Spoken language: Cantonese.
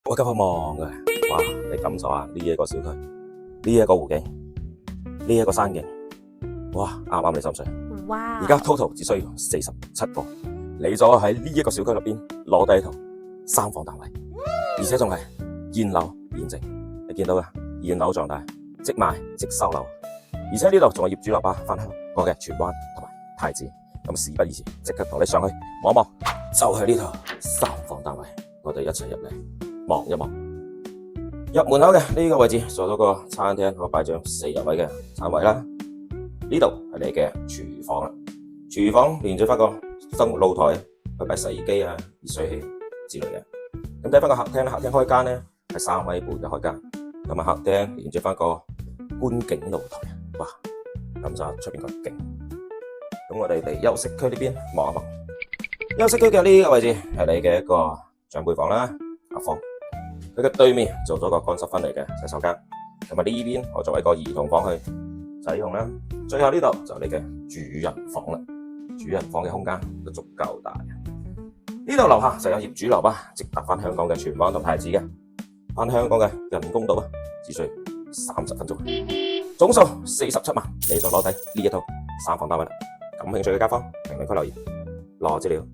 我今日望嘅，哇！你感受下呢一個小區，呢一個湖景，呢一個山景，哇！啱啱你心水。哇！而家 total 只需要47個，你就喺呢一個小區入邊攞低一套3房單位，而且仲係現樓現值，你見到嘅現樓狀態，即賣即收樓，而且呢度仲有業主樓巴分享我嘅荃灣同埋太子，咁事不宜遲，即刻同你上去望一望，就係呢套3房單位，我哋一齊入嚟望一望。入門口嘅呢個位置做到個餐廳，我擺張4人位嘅餐位啦。呢度係你嘅廚房啦，廚房連住翻個生活露台，去擺洗衣機啊、熱水器之類嘅。咁睇翻個客廳，客廳開間咧係3米半嘅開間，咁啊客廳連住翻個觀景露台，哇！感受下出邊個景。咁我哋嚟休息區呢邊望一望。休息區嘅呢個位置係你嘅一個長輩房啦，客房。佢嘅對面做咗個乾濕分離嘅洗手間，同埋呢邊可作為一個兒童房去使用啦。最後呢度就係你嘅主人房啦，主人房嘅空間都足夠大。呢度樓下就有業主樓巴，直達翻香港嘅荃灣同太子嘅，翻香港嘅人工島啊，只需30分鐘，總數47萬，你就攞低呢一套3房單位啦。感興趣嘅街坊評論區留言攞資料。